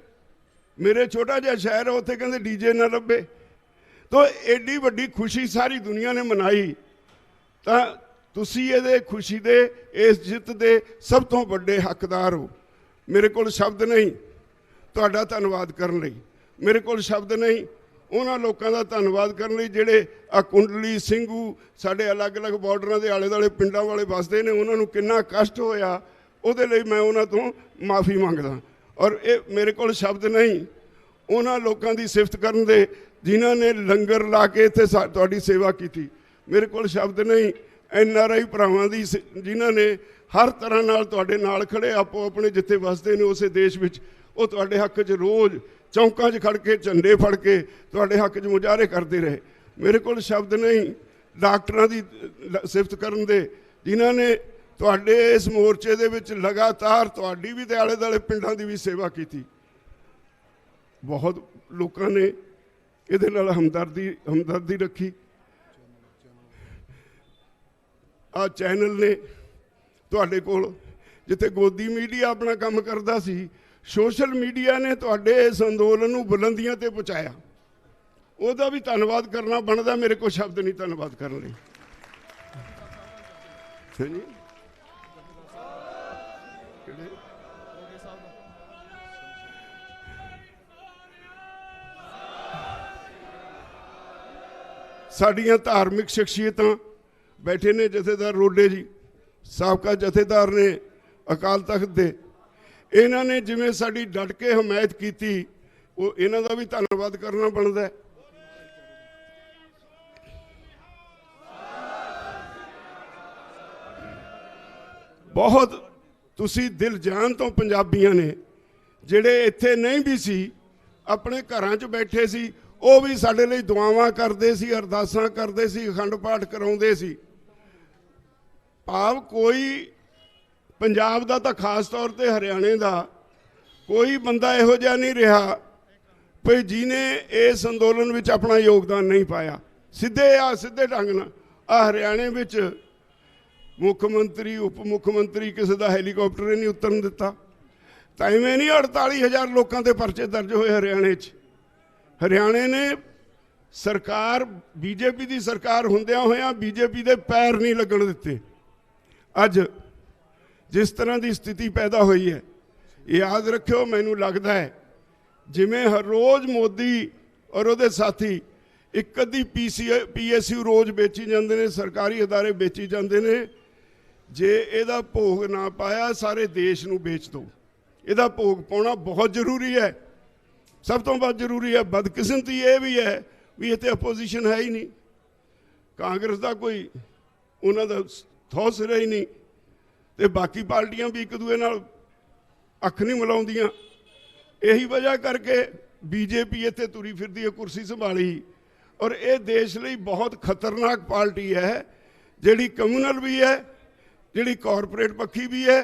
ਮੇਰੇ ਛੋਟਾ ਜਿਹਾ ਸ਼ਹਿਰ ਹੈ, ਉੱਥੇ ਕਹਿੰਦੇ ਡੀਜੇ ਨਾ ਲੱਭੇ। ਤੋ ਐਡੀ ਵੱਡੀ ਖੁਸ਼ੀ ਸਾਰੀ ਦੁਨੀਆ ਨੇ ਮਨਾਈ। ਤਾਂ ਤੁਸੀਂ ਇਹਦੇ ਖੁਸ਼ੀ ਦੇ, ਇਸ ਜਿੱਤ ਦੇ ਸਭ ਤੋਂ ਵੱਡੇ ਹੱਕਦਾਰ ਹੋ। ਮੇਰੇ ਕੋਲ ਸ਼ਬਦ ਨਹੀਂ ਤੁਹਾਡਾ ਧੰਨਵਾਦ ਕਰਨ ਲਈ, ਮੇਰੇ ਕੋਲ ਸ਼ਬਦ ਨਹੀਂ ਉਹਨਾਂ ਲੋਕਾਂ ਦਾ ਧੰਨਵਾਦ ਕਰਨ ਲਈ ਜਿਹੜੇ ਆ ਕੁੰਡਲੀ ਸਿੰਘੂ ਸਾਡੇ ਅਲੱਗ-ਅਲੱਗ ਬਾਰਡਰਾਂ ਦੇ ਆਲੇ-ਦੁਆਲੇ ਪਿੰਡਾਂ ਵਾਲੇ ਵੱਸਦੇ ਨੇ। ਉਹਨਾਂ ਨੂੰ ਕਿੰਨਾ ਕਸ਼ਟ ਹੋਇਆ, ਉਹਦੇ ਲਈ ਮੈਂ ਉਹਨਾਂ ਤੋਂ ਮਾਫੀ ਮੰਗਦਾ। ਔਰ ਇਹ ਮੇਰੇ ਕੋਲ ਸ਼ਬਦ ਨਹੀਂ ਉਹਨਾਂ ਲੋਕਾਂ ਦੀ ਸਿਫਤ ਕਰਨ ਦੇ ਜਿਨ੍ਹਾਂ ਨੇ ਲੰਗਰ ਲਾ ਕੇ ਇੱਥੇ ਤੁਹਾਡੀ ਸੇਵਾ ਕੀਤੀ। ਮੇਰੇ ਕੋਲ ਸ਼ਬਦ ਨਹੀਂ NRI ਭਰਾਵਾਂ ਦੀ ਜਿਨ੍ਹਾਂ ਨੇ ਹਰ ਤਰ੍ਹਾਂ ਨਾਲ ਤੁਹਾਡੇ ਨਾਲ ਖੜੇ, ਆਪੋ ਆਪਣੇ ਜਿੱਥੇ ਵੱਸਦੇ ਨੇ ਉਸੇ ਦੇਸ਼ ਵਿੱਚ, ਉਹ ਤੁਹਾਡੇ ਹੱਕ 'ਚ ਰੋਜ਼ ਚੌਂਕਾਂ 'ਚ ਖੜ ਕੇ ਝੰਡੇ ਫੜ ਕੇ ਤੁਹਾਡੇ ਹੱਕ 'ਚ ਮੁਜ਼ਾਹਰੇ ਕਰਦੇ ਰਹੇ। ਮੇਰੇ ਕੋਲ ਸ਼ਬਦ ਨਹੀਂ ਡਾਕਟਰਾਂ ਦੀ ਸਿਫਤ ਕਰਨ ਦੇ ਜਿਨ੍ਹਾਂ ਨੇ ਤੁਹਾਡੇ ਇਸ ਮੋਰਚੇ ਦੇ ਵਿੱਚ ਲਗਾਤਾਰ ਤੁਹਾਡੀ ਵੀ ਤੇ ਆਲੇ ਦੁਆਲੇ ਪਿੰਡਾਂ ਦੀ ਵੀ ਸੇਵਾ ਕੀਤੀ। ਬਹੁਤ ਲੋਕਾਂ ਨੇ ਇਹਦੇ ਨਾਲ ਹਮਦਰਦੀ ਰੱਖੀ। ਆ ਚੈਨਲ ਨੇ ਤੁਹਾਡੇ ਕੋਲ, ਜਿੱਥੇ ਗੋਦੀ ਮੀਡੀਆ ਆਪਣਾ ਕੰਮ ਕਰਦਾ ਸੀ, ਸੋਸ਼ਲ ਮੀਡੀਆ ਨੇ ਤੁਹਾਡੇ ਇਸ ਅੰਦੋਲਨ ਨੂੰ ਬੁਲੰਦੀਆਂ ਤੇ ਪਹੁੰਚਾਇਆ। ਉਹਦਾ ਵੀ ਧੰਨਵਾਦ ਕਰਨਾ ਬਣਦਾ। ਮੇਰੇ ਕੋਲ ਸ਼ਬਦ ਨਹੀਂ ਧੰਨਵਾਦ ਕਰਨ ਲਈ। ਸਾਡੀਆਂ ਧਾਰਮਿਕ ਸ਼ਖਸੀਅਤਾਂ ਬੈਠੇ ਨੇ, ਜਥੇਦਾਰ ਰੋਡੇ ਜੀ ਸਾਬਕਾ ਜਥੇਦਾਰ ਨੇ ਅਕਾਲ ਤਖਤ ਦੇ। ਇਹਨਾਂ ਨੇ ਜਿਵੇਂ ਸਾਡੀ ਡਟ ਕੇ ਹਮਾਇਤ ਕੀਤੀ, ਉਹ ਇਹਨਾਂ ਦਾ ਵੀ ਧੰਨਵਾਦ ਕਰਨਾ ਬਣਦਾ ਹੈ। ਬਹੁਤ ਤੁਸੀਂ ਦਿਲ ਜਾਨ ਤੋਂ ਪੰਜਾਬੀਆਂ ਨੇ ਜਿਹੜੇ ਇੱਥੇ ਨਹੀਂ ਵੀ ਸੀ, ਆਪਣੇ ਘਰਾਂ 'ਚ ਬੈਠੇ ਸੀ, ਉਹ ਵੀ ਸਾਡੇ ਲਈ ਦੁਆਵਾਂ ਕਰਦੇ ਸੀ, ਅਰਦਾਸਾਂ ਕਰਦੇ ਸੀ, ਅਖੰਡ ਪਾਠ ਕਰਾਉਂਦੇ ਸੀ। ਭਾਵ ਕੋਈ ਪੰਜਾਬ ਦਾ ਤਾਂ ਖਾਸ ਤੌਰ ਤੇ ਹਰਿਆਣੇ ਦਾ ਕੋਈ ਬੰਦਾ ਇਹੋ ਜਿਹਾ ਨਹੀਂ ਰਿਹਾ ਭਈ ਜਿਹਨੇ ਇਸ ਅੰਦੋਲਨ ਵਿੱਚ ਆਪਣਾ ਯੋਗਦਾਨ ਨਹੀਂ ਪਾਇਆ। ਸਿੱਧੇ ਢੰਗ ਨਾਲ ਹਰਿਆਣੇ ਵਿੱਚ ਮੁੱਖ ਮੰਤਰੀ, ਉਪ ਮੁੱਖ ਮੰਤਰੀ ਕਿਸੇ ਦਾ ਹੈਲੀਕਾਪਟਰ ਹੀ ਨਹੀਂ ਉਤਰਨ ਦਿੱਤਾ। ਤਾਂ ਇਵੇਂ ਨਹੀਂ 48,000 ਲੋਕਾਂ ਦੇ ਪਰਚੇ ਦਰਜ ਹੋਏ ਹਰਿਆਣੇ 'ਚ। ਹਰਿਆਣੇ ਨੇ ਸਰਕਾਰ BJP ਦੀ ਸਰਕਾਰ ਹੁੰਦਿਆਂ ਹੋਇਆਂ BJP ਦੇ ਪੈਰ ਨਹੀਂ ਲੱਗਣ ਦਿੱਤੇ। ਅੱਜ ਜਿਸ ਤਰ੍ਹਾਂ ਦੀ ਸਥਿਤੀ ਪੈਦਾ ਹੋਈ ਹੈ, ਯਾਦ ਰੱਖਿਓ, ਮੈਨੂੰ ਲੱਗਦਾ ਹੈ ਜਿਵੇਂ ਹਰ ਰੋਜ਼ ਮੋਦੀ ਔਰ ਉਹਦੇ ਸਾਥੀ ਇੱਕ ਅੱਧੀ PSU ਰੋਜ਼ ਵੇਚੀ ਜਾਂਦੇ ਨੇ, ਸਰਕਾਰੀ ਅਦਾਰੇ ਵੇਚੀ ਜਾਂਦੇ ਨੇ। ਜੇ ਇਹਦਾ ਭੋਗ ਨਾ ਪਾਇਆ, ਸਾਰੇ ਦੇਸ਼ ਨੂੰ ਵੇਚ ਦਿਓ। ਇਹਦਾ ਭੋਗ ਪਾਉਣਾ ਬਹੁਤ ਜ਼ਰੂਰੀ ਹੈ, ਸਭ ਤੋਂ ਵੱਧ ਜ਼ਰੂਰੀ ਹੈ। ਬਦਕਿਸਮਤੀ ਇਹ ਵੀ ਹੈ ਵੀ ਇੱਥੇ ਅਪੋਜੀਸ਼ਨ ਹੈ ਹੀ ਨਹੀਂ। ਕਾਂਗਰਸ ਦਾ ਕੋਈ ਉਹਨਾਂ ਦਾ ਥੌਸ ਰਿਹਾ ਹੀ ਨਹੀਂ, ਤੇ ਬਾਕੀ ਪਾਰਟੀਆਂ ਵੀ ਇੱਕ ਦੂਏ ਨਾਲ ਅੱਖ ਨਹੀਂ ਮਿਲਾਉਂਦੀਆਂ। ਇਹੀ ਵਜ੍ਹਾ ਕਰਕੇ BJP ਇੱਥੇ ਤੁਰੀ ਫਿਰਦੀ ਹੈ ਕੁਰਸੀ ਸੰਭਾਲੀ। ਔਰ ਇਹ ਦੇਸ਼ ਲਈ ਬਹੁਤ ਖਤਰਨਾਕ ਪਾਰਟੀ ਹੈ, ਜਿਹੜੀ ਕਮਿਊਨਲ ਵੀ ਹੈ, ਜਿਹੜੀ ਕਾਰਪੋਰੇਟ ਪੱਖੀ ਵੀ ਹੈ,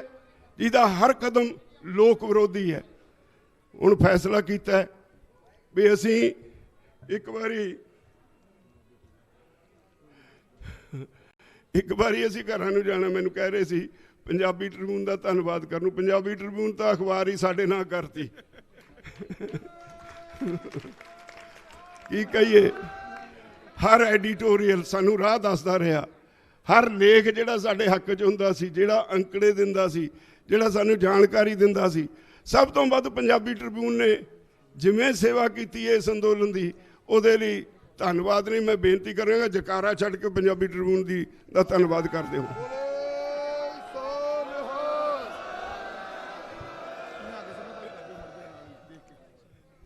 ਜਿਹਦਾ ਹਰ ਕਦਮ ਲੋਕ ਵਿਰੋਧੀ ਹੈ। ਹੁਣ ਫੈਸਲਾ ਕੀਤਾ ਹੈ ਵੀ ਅਸੀਂ ਇੱਕ ਵਾਰੀ ਅਸੀਂ ਘਰਾਂ ਨੂੰ ਜਾਣਾ। ਮੈਨੂੰ ਕਹਿ ਰਹੇ ਸੀ ਪੰਜਾਬੀ ਟ੍ਰਿਬਿਊਨ ਦਾ ਧੰਨਵਾਦ ਕਰਨ ਨੂੰ। ਪੰਜਾਬੀ ਟ੍ਰਿਬਿਊਨ ਤਾਂ ਅਖਬਾਰ ਹੀ ਸਾਡੇ ਨਾਲ ਕਰਤੀ। ਕੀ ਕਹੀਏ, ਹਰ ਐਡੀਟੋਰੀਅਲ ਸਾਨੂੰ ਰਾਹ ਦੱਸਦਾ ਰਿਹਾ, हर लेख जिहड़ा साडे हक च हुंदा सी, जिहड़ा अंकड़े दिंदा सी, जिहड़ा सानूं जानकारी दिंदा सी, सब तो वध पंजाबी ट्रिब्यून ने जिवें सेवा कीती है इस अंदोलन की, उहदे लई धन्नवाद नहीं। मैं बेनती करांगा जकारा छड्ड के पंजाबी ट्रिब्यून दी दा धन्नवाद करदे हो।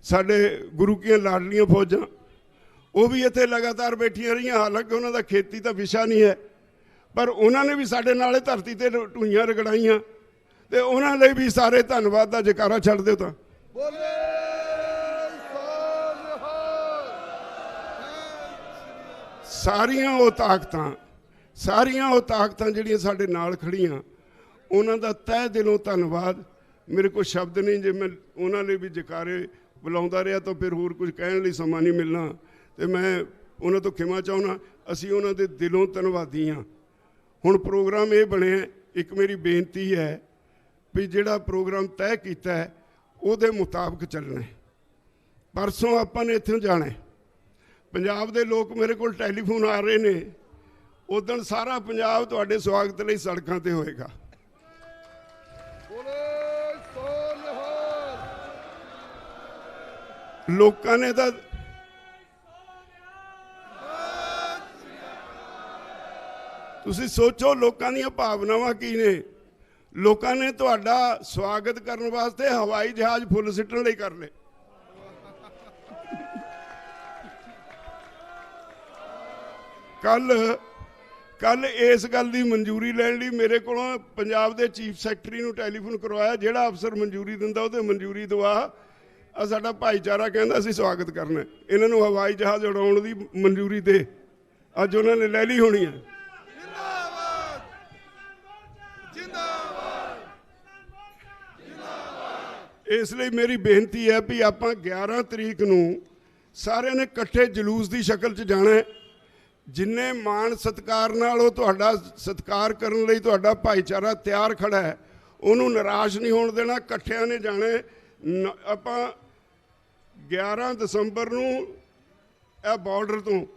साडे गुरु की लाडलियां फौजां वो भी इत्थे लगातार बैठियां रही, हालांकि उन्हों का खेती का विशा नहीं है, पर उन्होंने भी साडे नाले धरती ते ढूइयां रगड़ाइयां, ते उन्होंने लिए भी सारे धन्नवाद का जकारा छड्ड दिओ। तां सारियां वो ताकतां जिहड़ियां साडे नाल खड़ियां, उन्हां दा तह दिलों धन्नवाद। मेरे को शब्द नहीं, जे मैं उन्हां लिए भी जकारे बुलाउंदा रहा तो फिर होर कुछ कहण लई समा नहीं मिलना, तो मैं उन्हां तो खिमा चाहुंदा। असीं उन्हां दे दिलों धन्नवादी हां। हुण प्रोग्राम ये बने, एक मेरी बेनती है भी जिहड़ा प्रोग्राम तय कीता है उहदे मुताबिक चलना है। परसों आपां ने इत्थों जाना है, पंजाब दे लोग मेरे को टैलीफोन आ रहे ने, उदण सारा पंजाब तुहाडे स्वागत लई सड़कां ते होएगा। लोकां ने तां तुसीं सोचो लोकां दीयां भावनावां की ने। लोकां ने तुहाडा स्वागत करन वास्ते हवाई जहाज फुੱਲ सिੱਟਣ ਲਈ कर ले। कल इस गल की मंजूरी लैण लई मेरे को पंजाब के चीफ सैकटरी नूं टैलीफोन करवाया, जिहड़ा अफसर मंजूरी दिंदा उहते मंजूरी दवा। साडा भाईचारा कहंदा असीं स्वागत करना, इन्हां नूं हवाई जहाज उड़ाउण दी मंजूरी दे। अज उन्होंने लै ली होनी है। इसलिए मेरी बेनती है भी आप 11 तरीक नूं सारे ने कट्ठे जलूस की शक्ल च जाना है। जिन्ने मान सत्कार नाल वो तुहाडा सत्कार करन लई तुहाडा भाईचारा तैयार खड़ा है, उन्होंने निराश नहीं होण देना। कट्ठियां ने जाने। आपां 11 दसंबर नूं बॉर्डर तो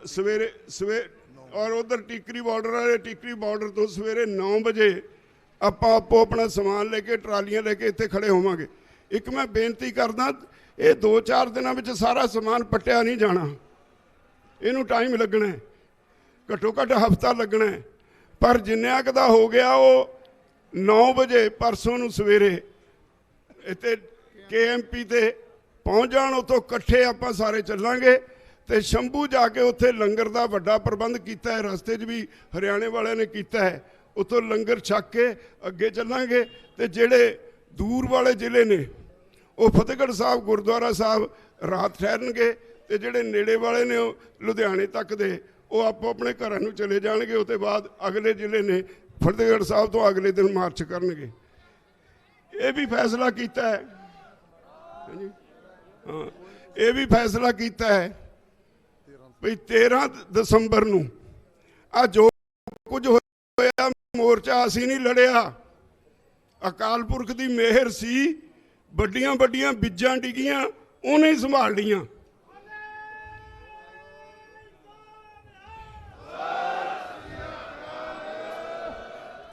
सवेरे और उधर टिकरी बॉर्डर वाले टिकरी बॉर्डर तो सवेरे 9 बजे आपां आपो अपना समान लेके ट्रालियां लेके इत्थे खड़े होवांगे। एक मैं बेनती करदा, ये 2-4 दिनों में सारा समान पट्टिया नहीं जाना, इनू टाइम लगना है, घट्टो घट्ट हफ्ता लगना है। पर जिन्ना क दा हो गया वो 9 बजे परसों नूं सवेरे इत्थे KMP ते पहुँच जाण, उतों कट्ठे आपां सारे चलांगे ते शंभू जाके उत्थे लंगर का वड्डा प्रबंध किया है। रस्ते भी हरियाणे वाले ने किया है, उतों लंगर छक के अगे चलांगे। ते जिहड़े दूर वाले जिले ने वो फतेहगढ़ साहब गुरुद्वारा साहब रात ठहरनगे, ते जिहड़े नेड़े वाले ने लुधियाने तक दे वो आपो अपने घरां नूं चले जाणगे। उसते बाद अगले जिले ने फतेहगढ़ साहब तो अगले दिन मार्च करनगे। ये भी फैसला किया है, हाँ ये भी फैसला किया है भी 13 दसंबर नूं आ जो कुछ होया मोर्चा असीं नहीं लड़िया, अकाल पुरख की मेहर सी। बड़ियां बड़ियां बिजां डिगियां उन्हें ही संभाल लियां।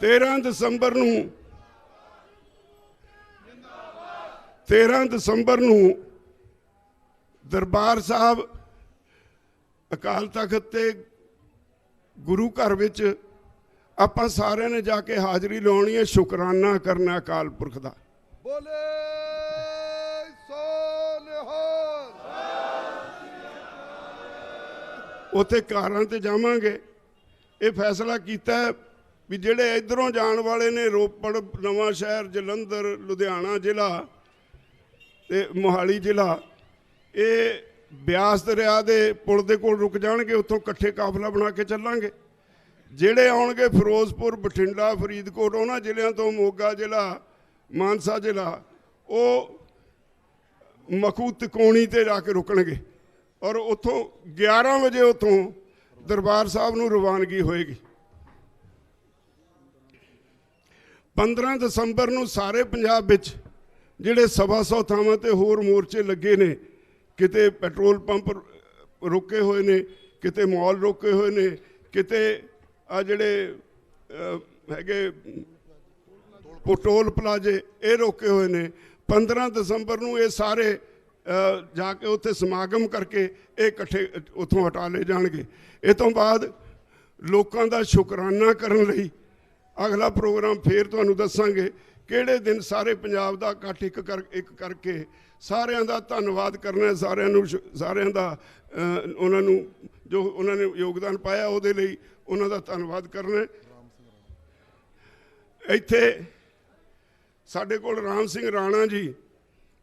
तेरह दसंबर नूं दरबार साहब अकाल तख्त ते गुरु घर विच आपां सारे ने जाके हाज़री लाउणी है, शुकराना करना अकाल पुरख दा। बोले उत्थे कारां ते जावांगे। ये फैसला कीता है भी जिहड़े इधरों जाण वाले ने रोपड़, नवां शहर, जलंधर, लुधियाना जिला ते मोहाली जिला, ये ब्यास दरिया के पुल दे कोल रुक जाणगे, उत्थों कट्ठे काफला बना के चलांगे। जिहड़े आउणगे फिरोजपुर, बठिंडा, फरीदकोट, उन्हां जिलियां तो मोगा जिला, मानसा जिला, वो मखू तिकोणी ते जाके रुकणगे और उत्थों 11 बजे उत्थों दरबार साहब नूं रवानगी होएगी। 15 दसंबर नूं सारे पंजाब विच जिहड़े 125 थावां ते होर मोर्चे लगे ने, किते पेट्रोल पंप रुके हुए ने, किते मॉल रुके हुए ने, किते आ जिहड़े हैगे टोल प्लाजे ये रोके हुए ने। 15 दसंबर नूं ये सारे जाके उत्थे समागम करके ये इकट्ठे उत्थों हटा ले जाणगे। इस तो बाद लोकां दा शुकराना करन लई अगला प्रोग्राम फिर तुहानूं दस्सांगे किहड़े दिन सारे पंजाब दा इकट्ठ एक करके सारियां दा धन्नवाद करना है। सारियां दा उन्हां नूं जो उन्होंने योगदान पाया उहदे लई उन्हां दा धन्नवाद करना है। इत्थे साडे कोल राम सिंह राणा जी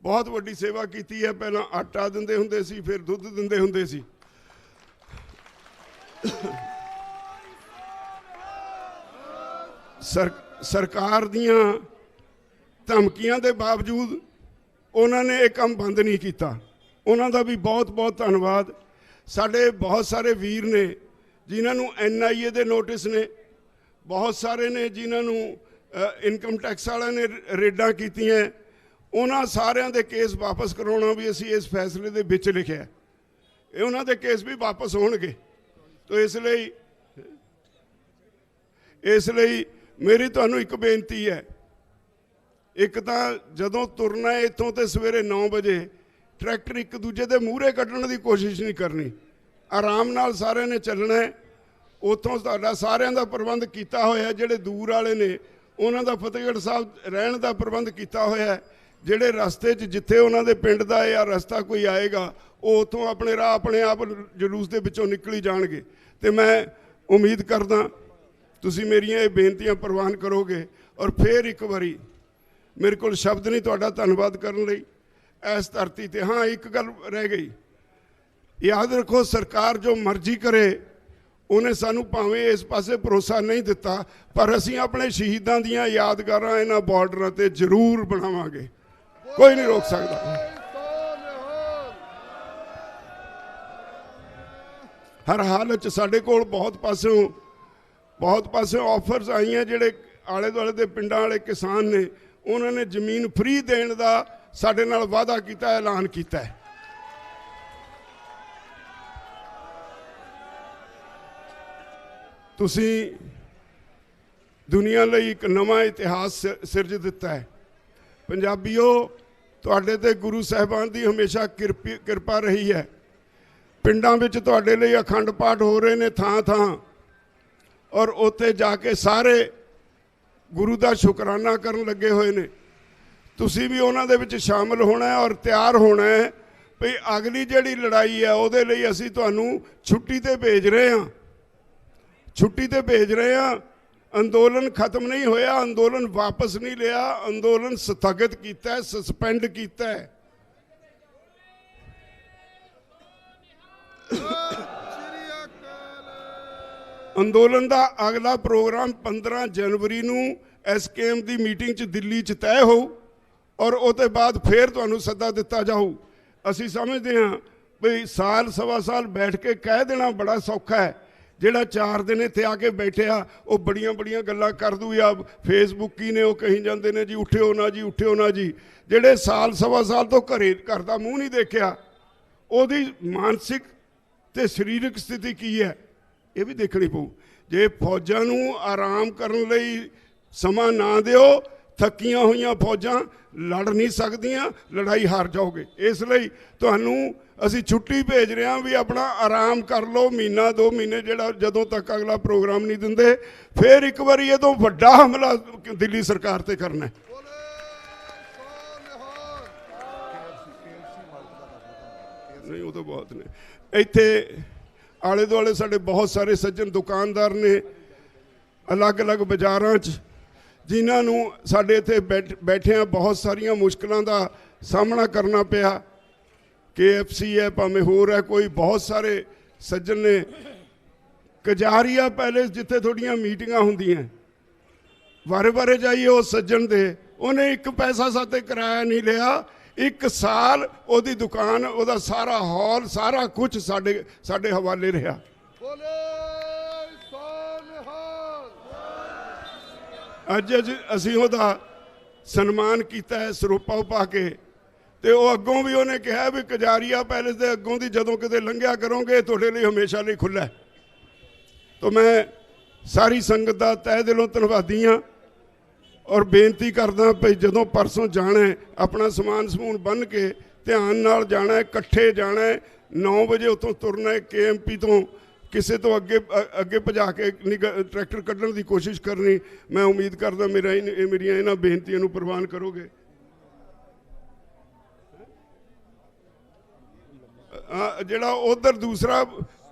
बहुत वड्डी सेवा की है। पहला आटा दिंदे हुंदे सी, फिर दुध दिंदे हुंदे सी। सरकार दियां धमकियां दे बावजूद उन्होंने ये काम बंद नहीं किया। उन्हों का भी बहुत बहुत धन्नवाद। साडे बहुत सारे वीर ने जिन्होंने NIA दे नोटिस ने, बहुत सारे ने जिन्होंने इनकम टैक्स वाले ने रेडां कीतियां। उन्होंने सारियां दे केस वापस करवाना भी असी इस फैसले दे विच लिखिया। उन्हों दे केस भी वापस होणगे। तो इसलिए मेरी तुहानूं एक बेनती है, एक तो जदों तुरना है इत्थों तो सवेरे 9 बजे ट्रैक्टर एक दूजे के मूहरे कढ़ने की कोशिश नहीं करनी। आराम नाल सारे ने चलना है। उतों तुहाडा सारियां दा प्रबंध किया होया। जिहड़े दूर वाले ने उन्हां दा फतेहगढ़ साहब रहण दा प्रबंध किया होया। जिहड़े रस्ते च जिथे उन्हां दे पिंड दा या रस्ता कोई आएगा वो उतों अपने राह अपने आप जलूस दे विचों निकली जाणगे। ते मैं उम्मीद करदा तुसीं मेरियां ये बेनतियां प्रवान करोगे। और फिर एक बारी मेरे को शब्द नहीं तुहाडा धन्नवाद करने लई इस धरती ते। हाँ, एक गल रह गई, याद रखो सरकार जो मर्जी करे उन्हें सानू भावें इस पासे भरोसा नहीं दिता, पर असीं अपने शहीदां दियां यादगारां इन्हां बॉर्डरां ते जरूर बनावांगे। कोई नहीं रोक सकदा। हर हालत साडे कोल बहुत पासों ऑफर्स आई हैं। जिहड़े आले दुआले दे पिंडां वाले किसान ने उन्होंने जमीन फ्री देने का साडे नाल वादा किया, ऐलान किया है। तुसीं दुनिया लई एक नवा इतिहास सिरज दिता है। पंजाबियों, तुहाडे ते गुरु साहिबान की हमेशा किरपा रही है। पिंडां विच तुहाडे लई अखंड पाठ हो रहे ने थां थां, और उत्थे जाके सारे गुरु का शुकराना करन लगे हुए ने। तुसी भी उन्हां दे विच शामिल होना है और तैयार होना है भई अगली जिहड़ी लड़ाई है उहदे लई असीं तुहानूं छुट्टी ते भेज रहे हां। छुट्टी ते भेज रहे हां। अंदोलन खत्म नहीं होया, अंदोलन वापस नहीं लिया, अंदोलन स्थगित कीता है, सस्पेंड कीता है। अंदोलन का अगला प्रोग्राम 15 जनवरी नूं SKM की मीटिंग च दिल्ली च तय हो और उसके बाद फिर तुहानूं सद्दा दिता जाऊ। असीं समझते हाँ भी साल सवा साल बैठ के कह देना बड़ा सौखा है। जिहड़ा 4 दिन इत्थे आके बैठिया वो बड़ियां बड़ियां गल्लां कर दू या फेसबुक ही ने वो कहीं जाते हैं जी उठियो ना जी उठियो ना जी। जिहड़े साल सवा साल तो घर का मूँह नहीं देखिया उहदी मानसिक ते शरीरक स्थिति की है ये भी देखनी पऊ। जे फौजां नूं आराम करन लई समा ना दिओ, थकियां हुईयां फौजां लड़ नहीं सकदियां, लड़ाई हार जाओगे। इसलिए तुहानूं असीं छुट्टी भेज रहे हैं भी अपना आराम कर लो, महीना 2 महीने जिहड़ा जदों तक अगला प्रोग्राम नहीं दिंदे। फिर एक बारी ये तो वड्डा हमला दिल्ली सरकार ते करना है। नहीं वो तो बहुत ने इत्थे आले दुआले साडे बहुत सारे सज्जन दुकानदार ने अलग अलग बाजारां च जिन्होंने साडे इत्थे बैठिया बहुत सारिया मुश्किलों का सामना करना पिया। KFC है भावें होर है, कोई बहुत सारे सज्जन ने कजारिया पैलेस जिथे थोड़ियां मीटिंगां होंदियां वारे वारे जाइए उस सज्जन दे उन्हें एक पैसा साथे किराया नहीं लिया। 1 साल ओदी दुकान ओदा सारा हॉल सारा कुछ साडे हवाले रहा। अज असीं ओदा सन्मान किया है सरोपा पा के। तो वह अगों भी उन्हें कहा भी कजारिया पैलेस के अगों की जदों किते लंघिया करोगे तुहाडे लई हमेशा लई खुला है। तो मैं सारी संगत का तह दिलों धन्नवादी हाँ और बेनती करदा भई जदों परसों जाना है अपना समान समून बन के ध्यान नाल जाना है, इकट्ठे जाना है। 9 वजे उतों तुरना है, KMP तो किसी तो अगे अगे भजा के ट्रैक्टर कढ़ण की कोशिश करनी। मैं उम्मीद करदा मेरिया इन्हां बेनतियां नूं प्रवान करोगे। जिहड़ा उधर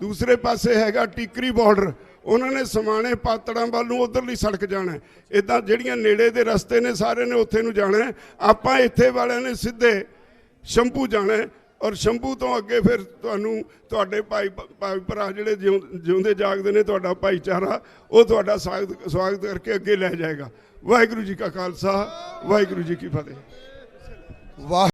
दूसरे पासे हैगा टिकरी बॉर्डर, उन्होंने समाने पातड़ा वाल नूं उधरली सड़क जाना है। इदां जिहड़ियां नेड़े दे रस्ते ने सारे ने उत्थे नूं जाना है। आपां इत्थे वालिआं ने सीधे शंभू जाना है और शंभू तो अगे फिर तुहानूं तुहाडे भाई भरा जिहड़े जिउंदे जागदे ने, तुहाडा भाईचारा वो तुहाडा स्वागत करके अगे लै जाएगा। वाहिगुरू जी का खालसा, वाहिगुरू जी की फतेह। वाह।